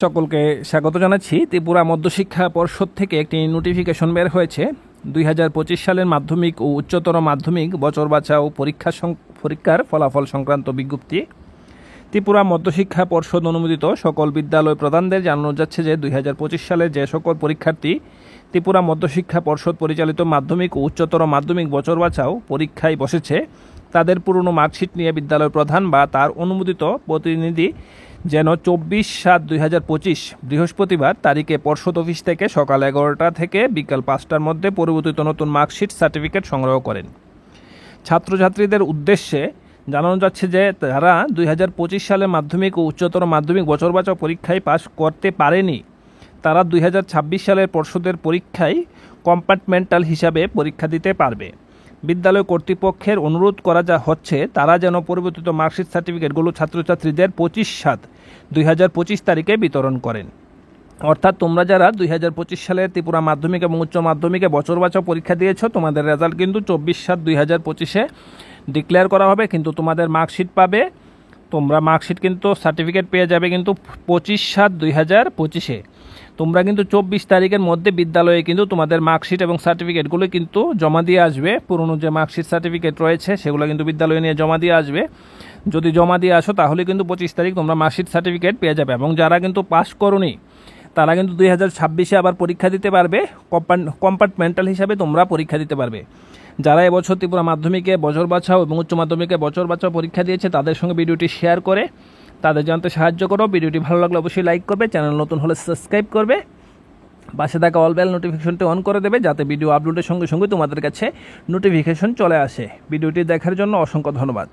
সকলকে স্বাগত জানাচ্ছি। ত্রিপুরা মধ্যশিক্ষা পর্ষদ থেকে একটি নোটিফিকেশন বের হয়েছে 2025 সালের মাধ্যমিক ও উচ্চতর মাধ্যমিক বছর বাছাও পরীক্ষার ফলাফল সংক্রান্ত বিজ্ঞপ্তি। ত্রিপুরা মধ্যশিক্ষা পর্ষদ অনুমোদিত সকল বিদ্যালয় প্রধানদের জানানো যাচ্ছে যে 2025 সালে যে সকল পরীক্ষার্থী ত্রিপুরা মধ্যশিক্ষা পর্ষদ পরিচালিত মাধ্যমিক ও উচ্চতর মাধ্যমিক বছর বাছাও পরীক্ষায় বসেছে তাদের পুরনো মার্কশিট নিয়ে বিদ্যালয় প্রধান বা তার অনুমোদিত প্রতিনিধি যেন 24/7/2025 বৃহস্পতিবার তারিখে পর্ষদ অফিস থেকে সকাল 11টা থেকে বিকাল 5টার মধ্যে পরিবর্তিত নতুন মার্কশিট সার্টিফিকেট সংগ্রহ করেন। ছাত্রছাত্রীদের উদ্দেশ্যে জানানো যাচ্ছে যে তারা 2025 সালে মাধ্যমিক ও উচ্চতর মাধ্যমিক বছর বাছাও পরীক্ষায় পাশ করতে পারেনি, তারা 2026 সালের পর্ষদের পরীক্ষায় কম্পার্টমেন্টাল হিসাবে পরীক্ষা দিতে পারবে। বিদ্যালয় কর্তৃপক্ষের অনুরোধ করা হচ্ছে তারা যেন পরিবর্তিত মার্কশিট সার্টিফিকেটগুলো ছাত্রছাত্রীদের 25/7/2025 তারিখে বিতরণ করেন। অর্থাৎ তোমরা যারা 2025 সালে ত্রিপুরা মাধ্যমিক এবং উচ্চ মাধ্যমিকে বছর বাছাও পরীক্ষা দিয়েছ, তোমাদের রেজাল্ট কিন্তু 24/7/2025 ডিক্লেয়ার করা হবে, কিন্তু তোমাদের মার্কশিট পাবে, তোমরা মার্কশিট কিন্তু সার্টিফিকেট পেয়ে যাবে কিন্তু 25/7/2025। তোমরা কিন্তু 24 তারিখের মধ্যে বিদ্যালয়ে কিন্তু তোমাদের মার্কশিট এবং সার্টিফিকেটগুলো কিন্তু জমা দিয়ে আসবে। পুরনো যে মার্কশিট সার্টিফিকেট রয়েছে সেগুলো কিন্তু বিদ্যালয়ে নিয়ে জমা দিয়ে আসবে। যদি জমা দিয়ে আসো তাহলে কিন্তু 25 তারিখ তোমরা মার্কশিট সার্টিফিকেট পেয়ে যাবে। এবং যারা কিন্তু পাস করোনি তারা কিন্তু 2026-এ আবার পরীক্ষা দিতে পারবে, কম্পার্টমেন্টাল হিসাবে তোমরা পরীক্ষা দিতে পারবে। যারা এবছর ত্রিপুরা মাধ্যমিকে বছর বাছাও এবং উচ্চ মাধ্যমিকে বছর বাছাও পরীক্ষা দিয়েছে তাদের সঙ্গে ভিডিওটি শেয়ার করে তাদের জানতে সাহায্য করো। ভিডিওটি ভালো লাগলে অবশ্যই লাইক করবে, চ্যানেল নতুন হলে সাবস্ক্রাইব করবে, পাশে থাকা অল বেল নোটিফিকেশনটি অন করে দেবে যাতে ভিডিও আপলোডের সঙ্গে সঙ্গে তোমাদের কাছে নোটিফিকেশন চলে আসে। ভিডিওটি দেখার জন্য অসংখ্য ধন্যবাদ।